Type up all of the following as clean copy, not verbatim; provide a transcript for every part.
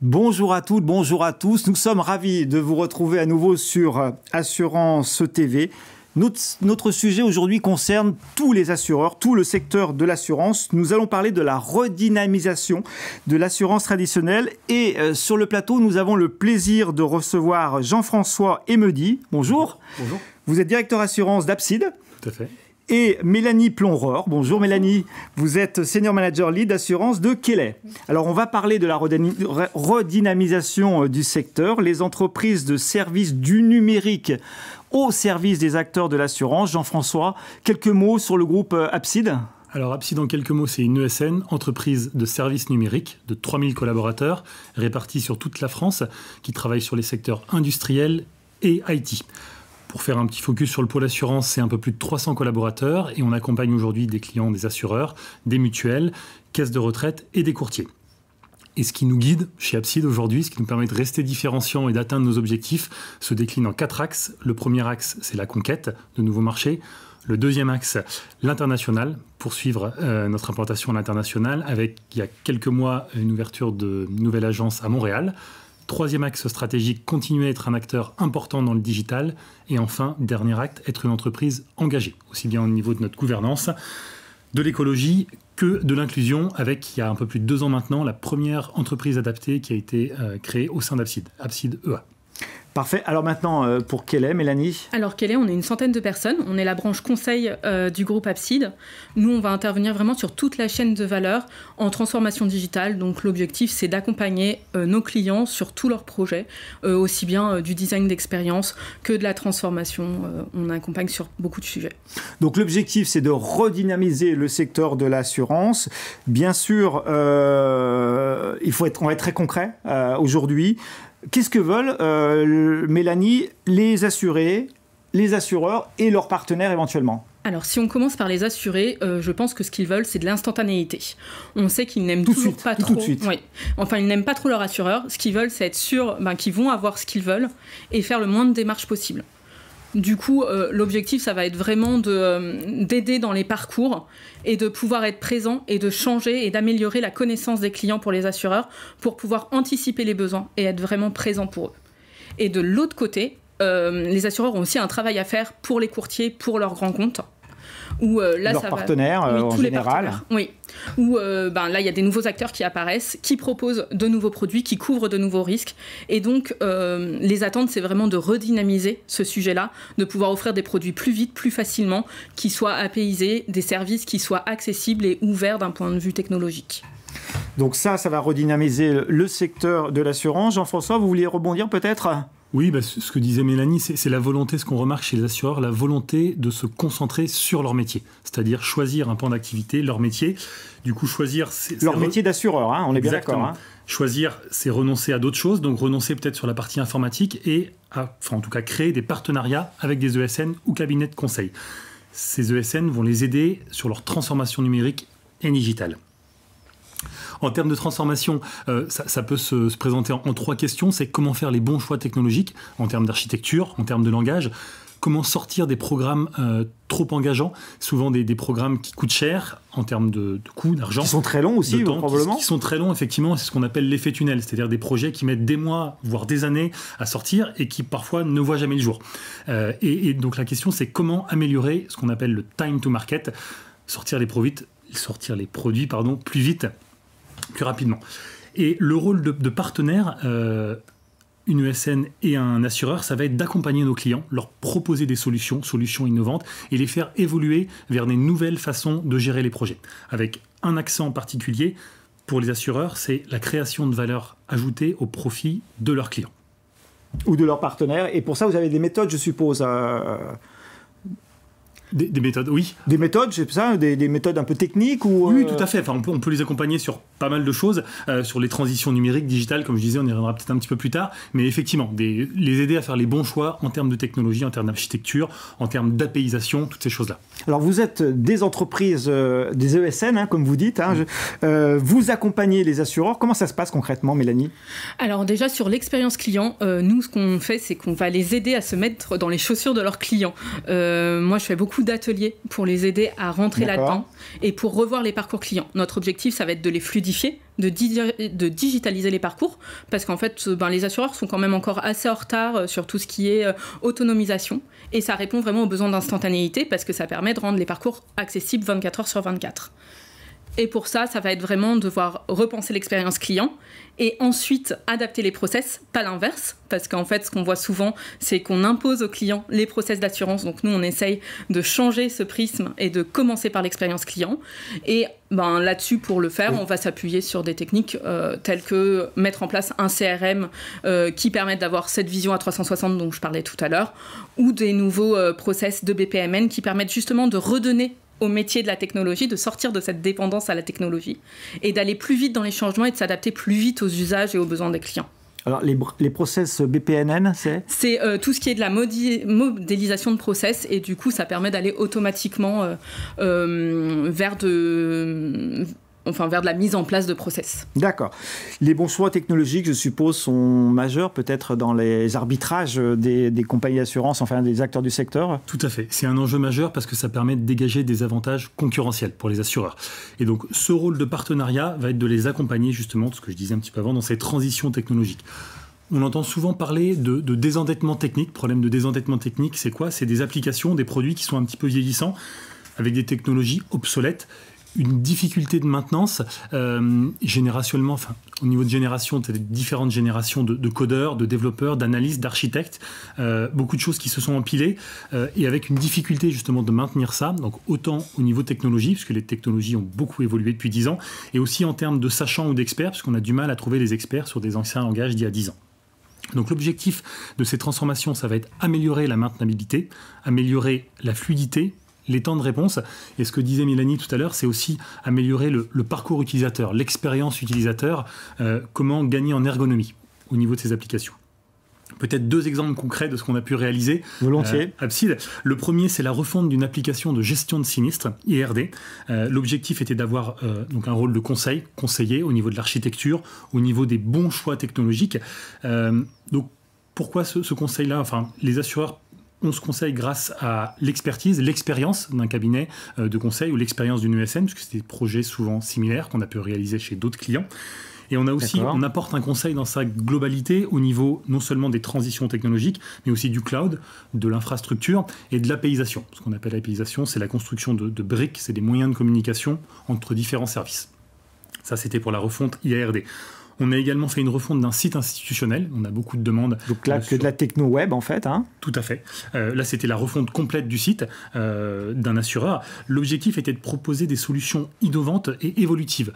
Bonjour à toutes, bonjour à tous. Nous sommes ravis de vous retrouver à nouveau sur Assurance TV. Notre sujet aujourd'hui concerne tous les assureurs, tout le secteur de l'assurance. Nous allons parler de la redynamisation de l'assurance traditionnelle. Et sur le plateau, nous avons le plaisir de recevoir Jean-François Emedy. Bonjour. Bonjour. Vous êtes directeur assurance d'Abside. Tout à fait. Et Mélanie Plonreur. Bonjour Mélanie, vous êtes Senior Manager Lead d'assurance de Kelly. Alors on va parler de la redynamisation du secteur, les entreprises de services du numérique au service des acteurs de l'assurance. Jean-François, quelques mots sur le groupe Abside. Alors Abside en quelques mots, c'est une ESN, entreprise de services numériques de 3000 collaborateurs répartis sur toute la France qui travaille sur les secteurs industriels et IT. Pour faire un petit focus sur le pôle assurance, c'est un peu plus de 300 collaborateurs et on accompagne aujourd'hui des clients, des assureurs, des mutuelles, caisses de retraite et des courtiers. Et ce qui nous guide chez Abside aujourd'hui, ce qui nous permet de rester différenciants et d'atteindre nos objectifs, se décline en 4 axes. Le premier axe, c'est la conquête de nouveaux marchés. Le deuxième axe, l'international, poursuivre notre implantation à l'international avec, il y a quelques mois, une ouverture de nouvelle agence à Montréal. Troisième axe stratégique, continuer à être un acteur important dans le digital. Et enfin, dernier acte, être une entreprise engagée, aussi bien au niveau de notre gouvernance, de l'écologie que de l'inclusion, avec, il y a un peu plus de 2 ans maintenant, la première entreprise adaptée qui a été créée au sein d'Abside, Abside EA. Parfait. Alors maintenant, pour Kelly, Mélanie. Alors Kelly, on est une centaine de personnes. On est la branche conseil du groupe Abside. Nous, on va intervenir vraiment sur toute la chaîne de valeur en transformation digitale. Donc l'objectif, c'est d'accompagner nos clients sur tous leurs projets, aussi bien du design d'expérience que de la transformation. On accompagne sur beaucoup de sujets. Donc l'objectif, c'est de redynamiser le secteur de l'assurance. Bien sûr, on va être très concret aujourd'hui. Qu'est-ce que veulent, Mélanie, les assurés, les assureurs et leurs partenaires éventuellement ? Alors, si on commence par les assurés, je pense que ce qu'ils veulent, c'est de l'instantanéité. On sait qu'ils n'aiment toujours pas trop. Tout de suite. Oui. Enfin, ils n'aiment pas trop leur assureur. Ce qu'ils veulent, c'est être sûr qu'ils vont avoir ce qu'ils veulent et faire le moins de démarches possible. Du coup, l'objectif, ça va être vraiment d'aider dans les parcours et de pouvoir être présent et de changer et d'améliorer la connaissance des clients pour les assureurs pour pouvoir anticiper les besoins et être vraiment présent pour eux. Et de l'autre côté, les assureurs ont aussi un travail à faire pour les courtiers, pour leurs grands comptes. Où, là, leurs partenaires, en général. Oui. Où là, il y a des nouveaux acteurs qui apparaissent, qui proposent de nouveaux produits, qui couvrent de nouveaux risques. Et donc, les attentes, c'est vraiment de redynamiser ce sujet-là, de pouvoir offrir des produits plus vite, plus facilement, qui soient apaisés, des services qui soient accessibles et ouverts d'un point de vue technologique. Donc ça va redynamiser le secteur de l'assurance. Jean-François, vous vouliez rebondir peut-être ? Oui, ce que disait Mélanie, c'est la volonté, ce qu'on remarque chez les assureurs, la volonté de se concentrer sur leur métier. C'est-à-dire choisir un pan d'activité, leur métier. Du coup, choisir... Leur métier d'assureur, hein, on est bien d'accord. Hein. Choisir, c'est renoncer à d'autres choses, donc renoncer peut-être sur la partie informatique et, en tout cas, créer des partenariats avec des ESN ou cabinets de conseil. Ces ESN vont les aider sur leur transformation numérique et digitale. En termes de transformation, ça peut se présenter en 3 questions. C'est comment faire les bons choix technologiques en termes d'architecture, en termes de langage. Comment sortir des programmes trop engageants, souvent des programmes qui coûtent cher en termes de coûts, d'argent. Qui sont très longs aussi, probablement. Qui sont très longs, effectivement. C'est ce qu'on appelle l'effet tunnel, c'est-à-dire des projets qui mettent des mois, voire des années à sortir et qui parfois ne voient jamais le jour. Et donc la question, c'est comment améliorer ce qu'on appelle le time to market, sortir les produits plus vite, plus rapidement. Et le rôle de partenaire, une ESN et un assureur, ça va être d'accompagner nos clients, leur proposer des solutions innovantes et les faire évoluer vers des nouvelles façons de gérer les projets. Avec un accent particulier, pour les assureurs, c'est la création de valeur ajoutée au profit de leurs clients. Ou de leurs partenaires. Et pour ça, vous avez des méthodes, je suppose, Des méthodes, oui. Des méthodes, c'est ça, des méthodes un peu techniques ou Oui, tout à fait. Enfin, on peut les accompagner sur pas mal de choses, sur les transitions numériques, digitales, comme je disais, on y reviendra peut-être un petit peu plus tard. Mais effectivement, les aider à faire les bons choix en termes de technologie, en termes d'architecture, en termes d'apaisation, toutes ces choses-là. Alors, vous êtes des entreprises, des ESN, hein, comme vous dites. Hein, vous accompagnez les assureurs. Comment ça se passe concrètement, Mélanie ? Alors déjà, sur l'expérience client, nous, ce qu'on fait, c'est qu'on va les aider à se mettre dans les chaussures de leurs clients. Moi, je fais beaucoup beaucoup d'ateliers pour les aider à rentrer là-dedans et pour revoir les parcours clients. Notre objectif, ça va être de les fluidifier, de digitaliser les parcours, parce qu'en fait, les assureurs sont quand même encore assez en retard sur tout ce qui est autonomisation, et ça répond vraiment aux besoins d'instantanéité, parce que ça permet de rendre les parcours accessibles 24 heures sur 24. Et pour ça, ça va être vraiment devoir repenser l'expérience client et ensuite adapter les process, pas l'inverse, parce qu'en fait, ce qu'on voit souvent, c'est qu'on impose aux clients les process d'assurance. Donc nous, on essaye de changer ce prisme et de commencer par l'expérience client. Et là-dessus, pour le faire, on va s'appuyer sur des techniques telles que mettre en place un CRM qui permettent d'avoir cette vision à 360 dont je parlais tout à l'heure, ou des nouveaux process de BPMN qui permettent justement de redonner au métier de la technologie, de sortir de cette dépendance à la technologie et d'aller plus vite dans les changements et de s'adapter plus vite aux usages et aux besoins des clients. Alors, les process BPMN, c'est tout ce qui est de la modélisation de process, et du coup, ça permet d'aller automatiquement vers de la mise en place de process. D'accord. Les bons choix technologiques, je suppose, sont majeurs peut-être dans les arbitrages des compagnies d'assurance, enfin des acteurs du secteur. Tout à fait. C'est un enjeu majeur parce que ça permet de dégager des avantages concurrentiels pour les assureurs. Et donc, ce rôle de partenariat va être de les accompagner, justement, ce que je disais un petit peu avant, dans ces transitions technologiques. On entend souvent parler de désendettement technique. Problème de désendettement technique, c'est quoi ? C'est des applications, des produits qui sont un petit peu vieillissants, avec des technologies obsolètes, une difficulté de maintenance générationnellement, au niveau de génération, tu as différentes générations de codeurs, de développeurs, d'analystes, d'architectes, beaucoup de choses qui se sont empilées et avec une difficulté justement de maintenir ça, donc autant au niveau technologie, puisque les technologies ont beaucoup évolué depuis 10 ans, et aussi en termes de sachants ou d'experts, parce qu'on a du mal à trouver les experts sur des anciens langages d'il y a 10 ans. Donc l'objectif de ces transformations, ça va être améliorer la maintenabilité, améliorer la fluidité, les temps de réponse, et ce que disait Mélanie tout à l'heure, c'est aussi améliorer le parcours utilisateur, l'expérience utilisateur, comment gagner en ergonomie au niveau de ces applications. Peut-être 2 exemples concrets de ce qu'on a pu réaliser. Volontiers. Abside. Le premier, c'est la refonte d'une application de gestion de sinistres, IRD. L'objectif était d'avoir donc un rôle de conseiller au niveau de l'architecture, au niveau des bons choix technologiques. Donc, pourquoi ce conseil-là ? Les assureurs on se conseille grâce à l'expertise, l'expérience d'un cabinet de conseil ou l'expérience d'une ESN, puisque c'est des projets souvent similaires qu'on a pu réaliser chez d'autres clients. Et on apporte un conseil dans sa globalité au niveau non seulement des transitions technologiques, mais aussi du cloud, de l'infrastructure et de l'APIsation. Ce qu'on appelle l'APIsation, c'est la construction de briques, c'est des moyens de communication entre différents services. Ça, c'était pour la refonte IARD. On a également fait une refonte d'un site institutionnel. On a beaucoup de demandes. Donc là, que de la techno-web, en fait. Tout à fait. Là, c'était la refonte complète du site d'un assureur. L'objectif était de proposer des solutions innovantes et évolutives,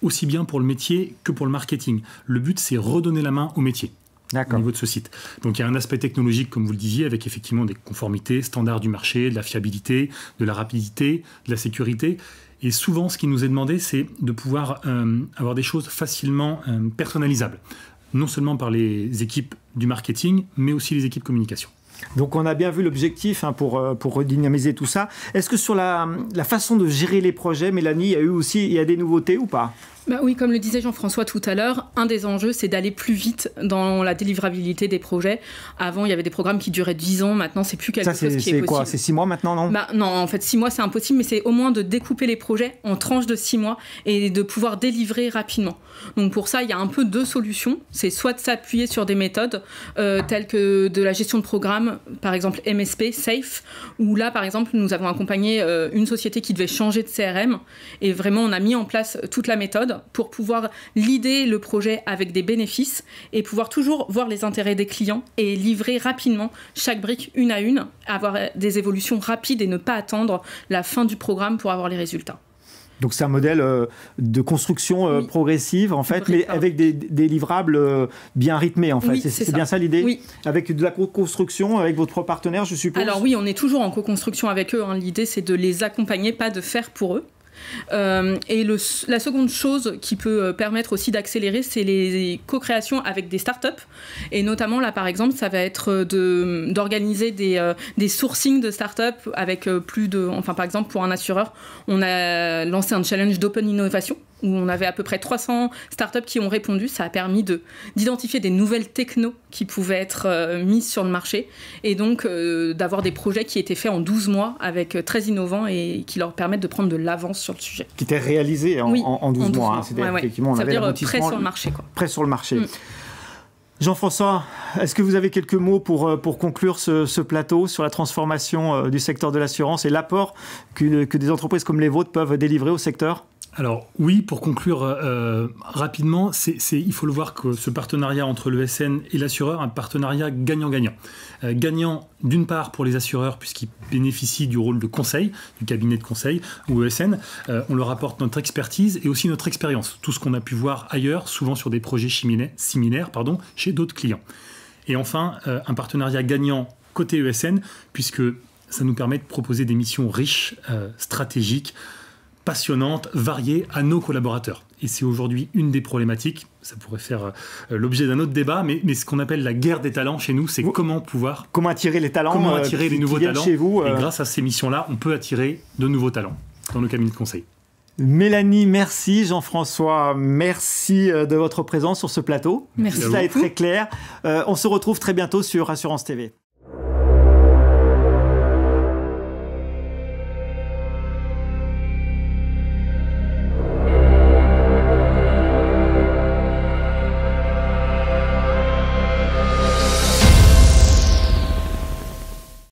aussi bien pour le métier que pour le marketing. Le but, c'est redonner la main au métier. Au niveau de ce site. Donc il y a un aspect technologique, comme vous le disiez, avec effectivement des conformités, standards du marché, de la fiabilité, de la rapidité, de la sécurité. Et souvent, ce qui nous est demandé, c'est de pouvoir avoir des choses facilement personnalisables, non seulement par les équipes du marketing, mais aussi les équipes communication. Donc on a bien vu l'objectif pour redynamiser tout ça. Est-ce que sur la façon de gérer les projets, Mélanie, il y a des nouveautés ou pas ? Oui, comme le disait Jean-François tout à l'heure, un des enjeux, c'est d'aller plus vite dans la délivrabilité des projets. Avant, il y avait des programmes qui duraient 10 ans. Maintenant, c'est plus quelque chose qui est possible. C'est quoi ? C'est 6 mois maintenant, non ? Non, en fait, 6 mois, c'est impossible, mais c'est au moins de découper les projets en tranches de 6 mois et de pouvoir délivrer rapidement. Donc pour ça, il y a un peu 2 solutions. C'est soit de s'appuyer sur des méthodes telles que de la gestion de programme, par exemple MSP, SAFE, où là, par exemple, nous avons accompagné une société qui devait changer de CRM et vraiment, on a mis en place toute la méthode pour pouvoir leader le projet avec des bénéfices et pouvoir toujours voir les intérêts des clients et livrer rapidement chaque brique une à une, avoir des évolutions rapides et ne pas attendre la fin du programme pour avoir les résultats. Donc c'est un modèle de construction progressive, en fait, mais avec des livrables bien rythmés, en fait. Oui, c'est bien ça l'idée ? Oui. Avec de la co-construction avec votre partenaire, je suppose ? Alors oui, on est toujours en co-construction avec eux. L'idée, c'est de les accompagner, pas de faire pour eux. Et la seconde chose qui peut permettre aussi d'accélérer, c'est les co-créations avec des startups. Et notamment, là, par exemple, ça va être d'organiser des sourcings de startups avec par exemple, pour un assureur, on a lancé un challenge d'open innovation. où on avait à peu près 300 startups qui ont répondu. Ça a permis d'identifier des nouvelles technos qui pouvaient être mises sur le marché et donc d'avoir des projets qui étaient faits en 12 mois avec très innovants et qui leur permettent de prendre de l'avance sur le sujet. Qui étaient réalisés en 12 mois. Hein. Effectivement, on avait prêt sur le marché. Prêt sur le marché. Jean-François, est-ce que vous avez quelques mots pour conclure ce plateau sur la transformation du secteur de l'assurance et l'apport que des entreprises comme les vôtres peuvent délivrer au secteur ? Alors oui, pour conclure rapidement, il faut le voir que ce partenariat entre l'ESN et l'assureur, un partenariat gagnant-gagnant. Gagnant d'une part pour les assureurs puisqu'ils bénéficient du rôle de conseil, du cabinet de conseil ou ESN, on leur apporte notre expertise et aussi notre expérience, tout ce qu'on a pu voir ailleurs, souvent sur des projets similaires chez d'autres clients. Et enfin, un partenariat gagnant côté ESN puisque ça nous permet de proposer des missions riches, stratégiques, passionnantes, variées à nos collaborateurs. Et c'est aujourd'hui une des problématiques, ça pourrait faire l'objet d'un autre débat, mais ce qu'on appelle la guerre des talents chez nous, c'est comment attirer les talents, comment attirer les nouveaux talents chez vous, et grâce à ces missions-là, on peut attirer de nouveaux talents dans nos cabinets de conseil. Mélanie, merci. Jean-François, merci de votre présence sur ce plateau. Merci. Ça est très clair. On se retrouve très bientôt sur Assurance TV.